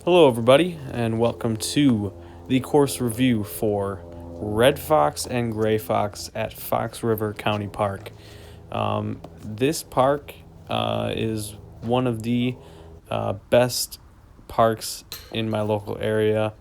Hello, everybody, and welcome to the course review for Red Fox and Gray Fox at Fox River County Park. This park is one of the best parks in my local area.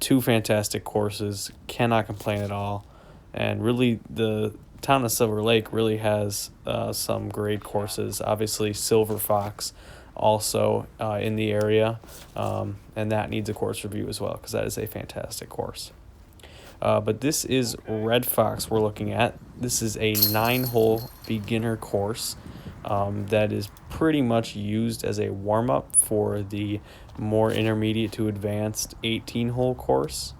Two fantastic courses, cannot complain at all. And really, the town of Silver Lake really has some great courses. Obviously, Silver Fox also in the area, and that needs a course review as well because that is a fantastic course. But this is Red Fox we're looking at. This is a 9-hole beginner course that is pretty much used as a warm-up for the more intermediate to advanced 18-hole course.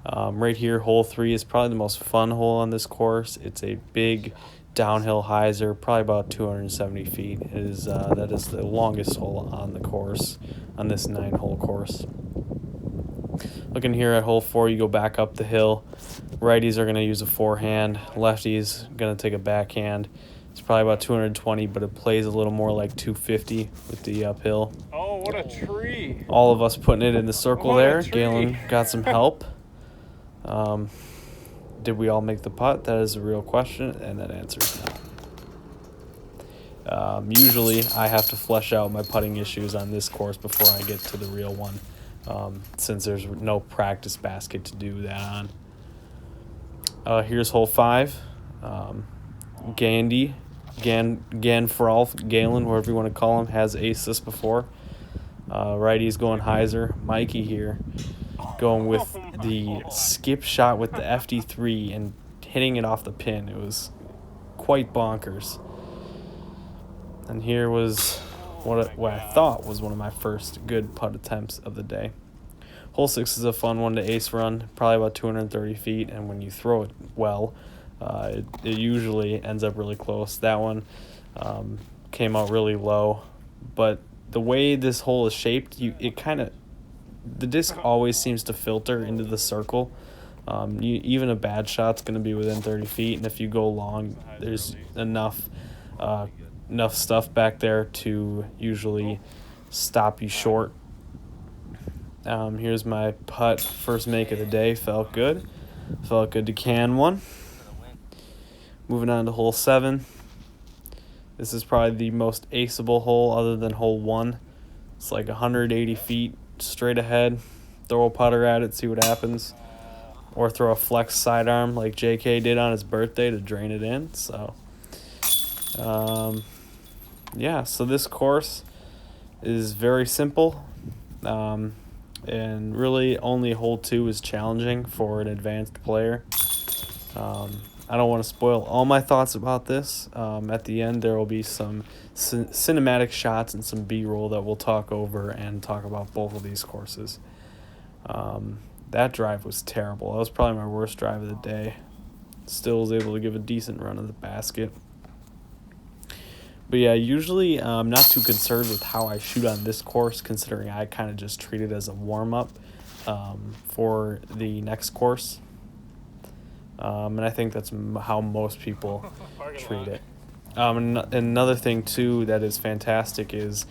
Right here, hole 3 is probably the most fun hole on this course. It's a big downhill hyzer, probably about 270 feet. That is the longest hole on the course, on this 9-hole course. Looking here at hole 4, you go back up the hill. Righties are going to use a forehand. Lefties going to take a backhand. It's probably about 220, but it plays a little more like 250 with the uphill. Oh, what a tree! All of us putting it in the circle What a there. tree. Galen got some help. Did we all make the putt? That is a real question, and that answer is no. Usually, I have to flesh out my putting issues on this course before I get to the real one, since there's no practice basket to do that on. Here's hole 5. Ganfrolf, Galen, whatever you want to call him, has aced this before. Righty's going hyzer. Mikey here going with the skip shot with the FD3 and hitting it off the pin. It was quite bonkers. And here was what I thought was one of my first good putt attempts of the day. Hole 6 is a fun one to ace run, probably about 230 feet, and when you throw it well, it usually ends up really close. That one came out really low, but the way this hole is shaped, the disc always seems to filter into the circle. Even a bad shot's going to be within 30 feet, and if you go long, there's enough stuff back there to usually stop you short. Here's my putt, first make of the day. Felt good to can one. Moving on to hole 7. This is probably the most aceable hole other than hole 1. It's like 180 feet straight ahead. Throw a putter at it, see what happens. Or throw a flex sidearm like JK did on his birthday to drain it in. So, so this course is very simple. And really only hole 2 is challenging for an advanced player. I don't want to spoil all my thoughts about this. At the end, there will be some cinematic shots and some B-roll that we'll talk over and talk about both of these courses. That drive was terrible. That was probably my worst drive of the day. Still was able to give a decent run of the basket. But yeah, usually I'm not too concerned with how I shoot on this course, considering I kind of just treat it as a warm-up for the next course. And I think that's how most people treat it. And another thing, too, that is fantastic is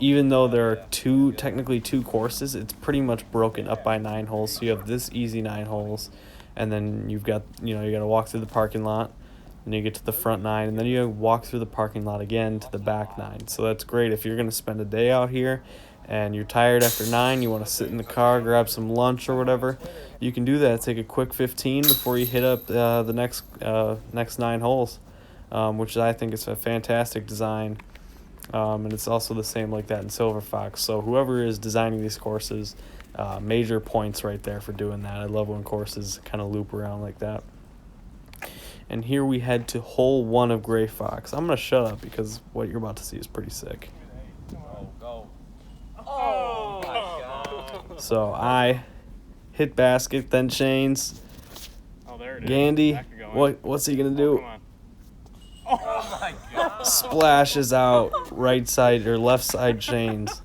even though there are technically two courses, it's pretty much broken up by 9 holes. So you have this easy 9 holes, and then you got to walk through the parking lot, and you get to the front 9, and then you walk through the parking lot again to the back 9. So that's great if you're going to spend a day out here and you're tired after 9, you want to sit in the car, grab some lunch or whatever, you can do that. Take a quick 15 before you hit up the next 9 holes, which I think is a fantastic design. And it's also the same like that in Silver Fox. So whoever is designing these courses, major points right there for doing that. I love when courses kind of loop around like that. And here we head to hole 1 of Gray Fox. I'm going to shut up because what you're about to see is pretty sick. Oh my God! So I hit basket, then chains. Oh, there it is. Gandy, Back to going. what's he going to do? Come on. Oh my God! Splashes out right side or left side chains.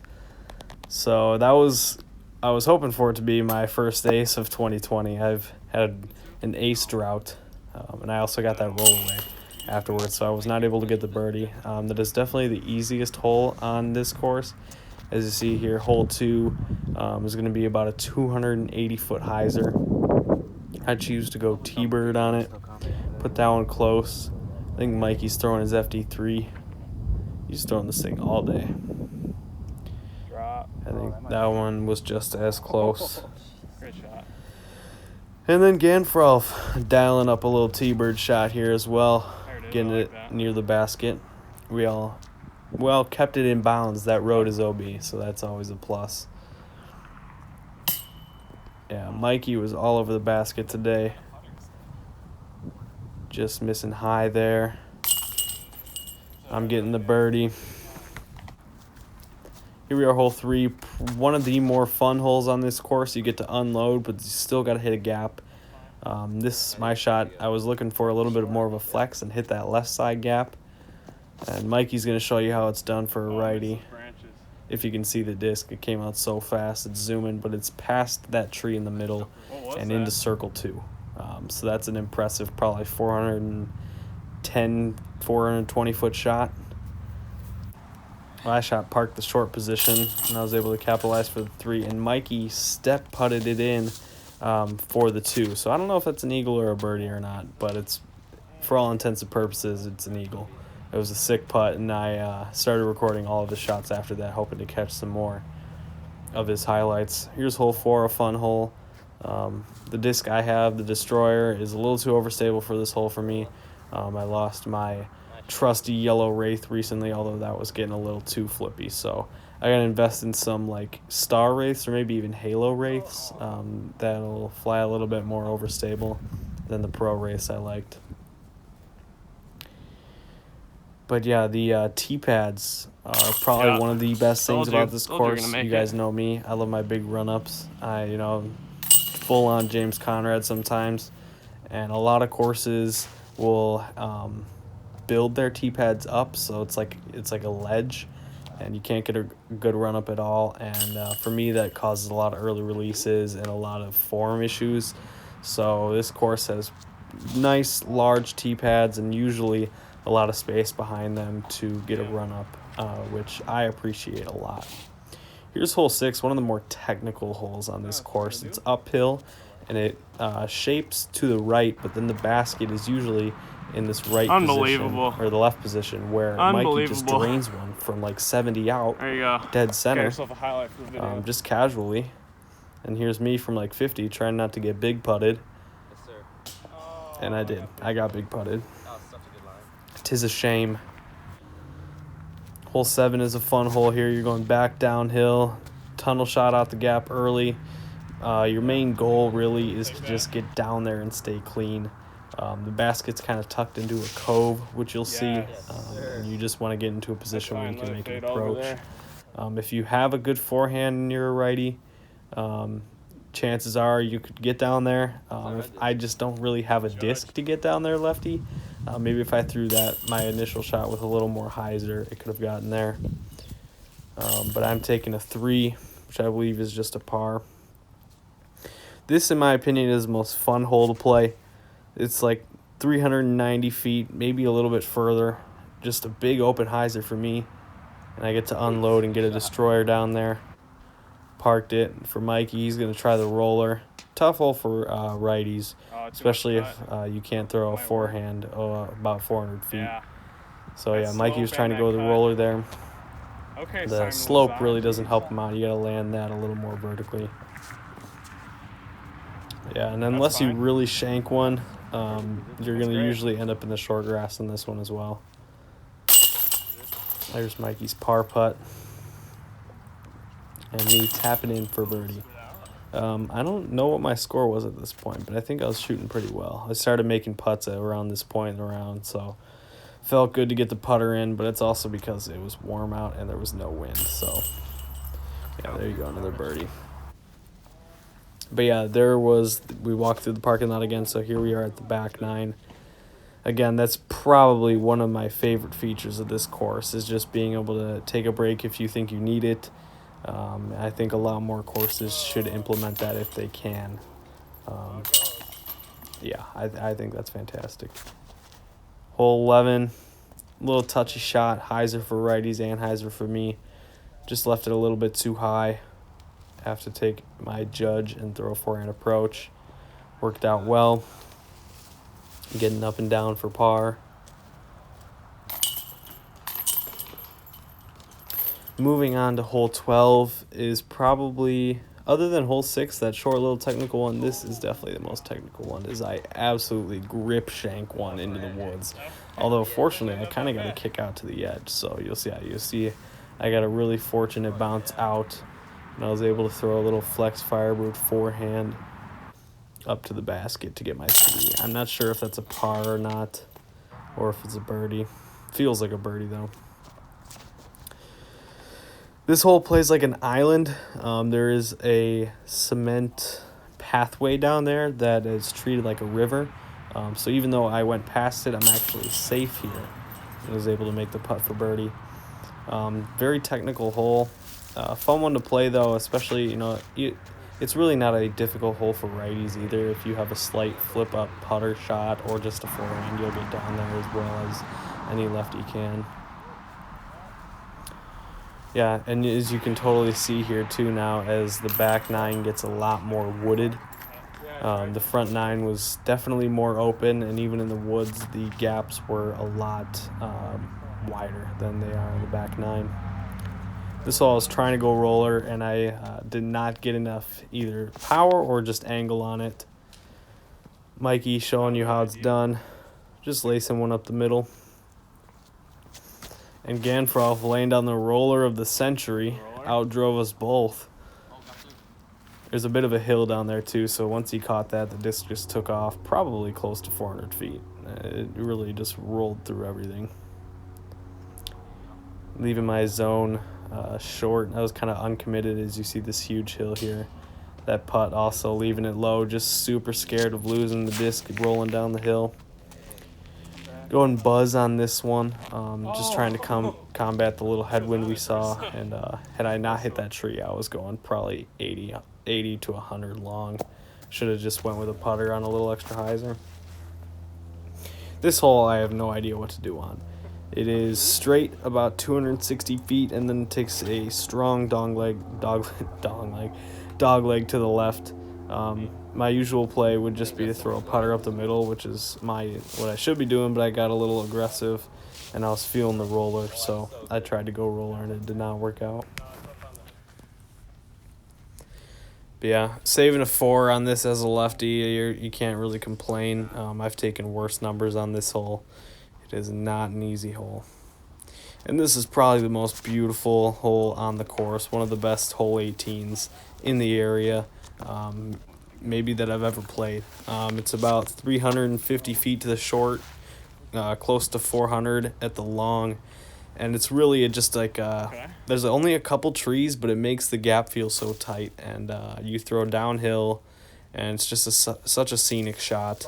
So I was hoping for it to be my first ace of 2020. I've had an ace drought, and I also got that roll away afterwards, so I was not able to get the birdie. That is definitely the easiest hole on this course. As you see here, hole 2 is going to be about a 280-foot hyzer. I choose to go T-bird on it. Put that one close. I think Mikey's throwing his FD3. He's throwing this thing all day. Drop. I think that one was just as close. Great shot. And then Ganfrolf dialing up a little T-bird shot here as well. There it is. Getting I like it that. near the basket. We all kept it in bounds. That road is OB, so that's always a plus. Yeah, Mikey was all over the basket today. Just missing high there. I'm getting the birdie. Here we are, hole 3. One of the more fun holes on this course. You get to unload, but you still got to hit a gap. My shot, I was looking for a little bit more of a flex and hit that left side gap. And Mikey's going to show you how it's done for a righty. If you can see the disc, it came out so fast. It's zooming, but it's past that tree in the middle and into circle 2. So that's an impressive, probably 410, 420-foot shot. Last shot parked the short position, and I was able to capitalize for the 3. And Mikey step putted it in for the 2. So I don't know if that's an eagle or a birdie or not, but it's, for all intents and purposes, it's an eagle. It was a sick putt, and I started recording all of his shots after that, hoping to catch some more of his highlights. Here's hole 4, a fun hole. The disc I have, the Destroyer, is a little too overstable for this hole for me. I lost my trusty yellow Wraith recently, although that was getting a little too flippy. So I got to invest in some like Star Wraiths or maybe even Halo Wraiths that'll fly a little bit more overstable than the Pro Wraiths I liked. But yeah, the T-pads are probably one of the best things about this course. You guys know me. I love my big run-ups. Full-on James Conrad sometimes. And a lot of courses will build their T-pads up, so it's like a ledge, and you can't get a good run-up at all. And for me, that causes a lot of early releases and a lot of form issues. So this course has nice, large T-pads and usually a lot of space behind them to get a run-up, which I appreciate a lot. Here's hole 6, one of the more technical holes on this course. It's uphill, and it shapes to the right, but then the basket is usually in this right position, or the left position, where Mikey just drains one from like 70 out, there you go. Dead center, Got yourself a highlight for the video. Just casually. And here's me from like 50 trying not to get big putted. Yes, sir. And I did. I got big putted. Oh, such a good line. 'Tis a shame. Hole 7 is a fun hole here. You're going back downhill, tunnel shot out the gap early. Your main goal really is to just get down there and stay clean. The basket's kind of tucked into a cove, which you'll see, and you just want to get into a position where you can make an approach. If you have a good forehand and you're a righty, chances are you could get down there. I just don't really have a disc to get down there lefty. Maybe if I threw my initial shot with a little more hyzer, it could have gotten there. But I'm taking a 3, which I believe is just a par. This, in my opinion, is the most fun hole to play. It's like 390 feet, maybe a little bit further. Just a big open hyzer for me. And I get to unload and get a Destroyer down there. Parked it for Mikey. He's going to try the roller. Tough hole for righties, especially if you can't throw a forehand about 400 feet. So yeah, Mikey was trying to go with the roller there. The slope really doesn't help him out. You got to land that a little more vertically. Yeah, and unless you really shank one, you're going to usually end up in the short grass in this one as well. There's Mikey's par putt. And me tapping in for birdie. I don't know what my score was at this point, but I think I was shooting pretty well. I started making putts around this point in the round, so felt good to get the putter in, but it's also because it was warm out and there was no wind. So, yeah, there you go, another birdie. But yeah, we walked through the parking lot again, so here we are at the back 9. Again, that's probably one of my favorite features of this course, is just being able to take a break if you think you need it. I think a lot more courses should implement that if they can. I think that's fantastic. Hole 11, little touchy shot, hyzer for righties and hyzer for me. Just left it a little bit too high. have to take my judge and throw a forehand approach. Worked out well. Getting up and down for par. Moving on to hole 12 is probably, other than hole 6, that short little technical one, this is definitely the most technical one, is I absolutely grip shank one into the woods. Although, fortunately, I kind of got a kick out to the edge, so you'll see I got a really fortunate bounce out, and I was able to throw a little flex firebird forehand up to the basket to get my 3. I'm not sure if that's a par or not, or if it's a birdie. Feels like a birdie, though. This hole plays like an island. There is a cement pathway down there that is treated like a river. So even though I went past it, I'm actually safe here. I was able to make the putt for birdie. Very technical hole. Fun one to play, though, especially, it's really not a difficult hole for righties either. If you have a slight flip-up putter shot or just a forehand, you'll get down there as well as any lefty can. Yeah, and as you can totally see here too now, as the back 9 gets a lot more wooded. The front 9 was definitely more open, and even in the woods, the gaps were a lot wider than they are in the back 9. This hole I was trying to go roller, and I did not get enough either power or just angle on it. Mikey showing you how it's done. Just lacing one up the middle. And Ganfroth laying down the roller of the century outdrove us both. There's a bit of a hill down there too, so once he caught that, the disc just took off probably close to 400 feet. It really just rolled through everything. Leaving my zone short. I was kind of uncommitted as you see this huge hill here. That putt also leaving it low, just super scared of losing the disc rolling down the hill. Going buzz on this one, just trying to combat the little headwind we saw, and had I not hit that tree, I was going probably 80 to 100 long. Should have just went with a putter on a little extra hyzer. This hole I have no idea what to do on. It is straight about 260 feet, and then it takes a strong dog leg to the left. My usual play would just be to throw a putter up the middle, which is what I should be doing, but I got a little aggressive, and I was feeling the roller, so I tried to go roller, and it did not work out. But yeah, saving a 4 on this as a lefty, you can't really complain. I've taken worse numbers on this hole. It is not an easy hole. And this is probably the most beautiful hole on the course, one of the best hole 18s in the area. Maybe that I've ever played. It's about 350 feet to the short, close to 400 at the long, and it's really just like there's only a couple trees, but it makes the gap feel so tight, and you throw downhill, and it's just such a scenic shot.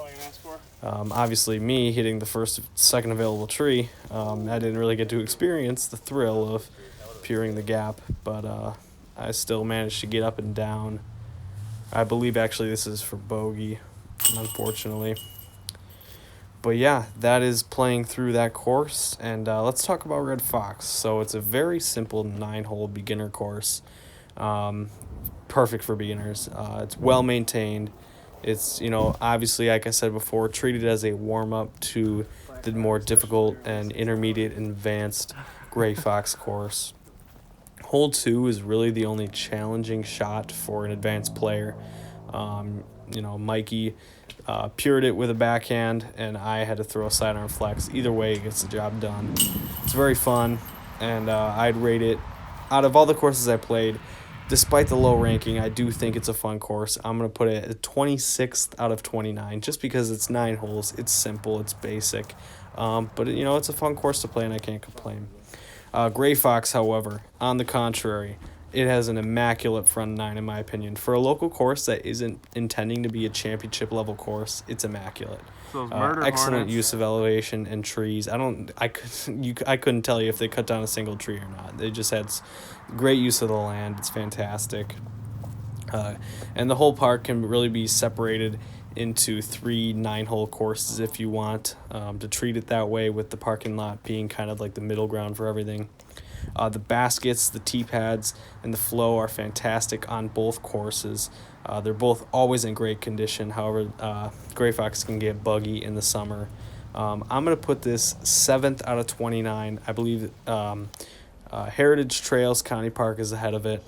Obviously, me hitting the second available tree, I didn't really get to experience the thrill of peering the gap, but I still managed to get up and down. I believe actually this is for bogey, unfortunately. But yeah, that is playing through that course, and let's talk about Red Fox. So it's a very simple 9-hole beginner course, perfect for beginners. It's well maintained. It's, obviously, like I said before, treated as a warm-up to the more difficult and intermediate and advanced Gray Fox course. Hole 2 is really the only challenging shot for an advanced player. Mikey pured it with a backhand, and I had to throw a sidearm flex. Either way, it gets the job done. It's very fun, and I'd rate it, out of all the courses I played, despite the low ranking, I do think it's a fun course. I'm going to put it at 26th out of 29, just because it's 9 holes. It's simple, it's basic, but it's a fun course to play, and I can't complain. Gray Fox, however, on the contrary, it has an immaculate front 9, in my opinion. For a local course that isn't intending to be a championship level course, it's immaculate. Excellent use of elevation and trees. I couldn't tell you if they cut down a single tree or not. They just had great use of the land. It's fantastic. And the whole park can really be separated into 3 9-hole courses if you want to treat it that way, with the parking lot being kind of like the middle ground for everything. The baskets, the tee pads, and the flow are fantastic on both courses. They're both always in great condition. However, Gray Fox can get buggy in the summer. I'm going to put this 7th out of 29. I believe Heritage Trails County Park is ahead of it.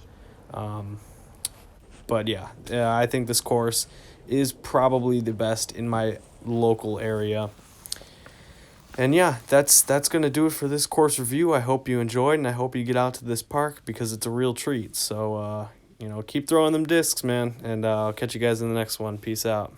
But yeah, I think this course is probably the best in my local area. And yeah, that's going to do it for this course review. I hope you enjoyed, and I hope you get out to this park because it's a real treat. So, keep throwing them discs, man, and I'll catch you guys in the next one. Peace out.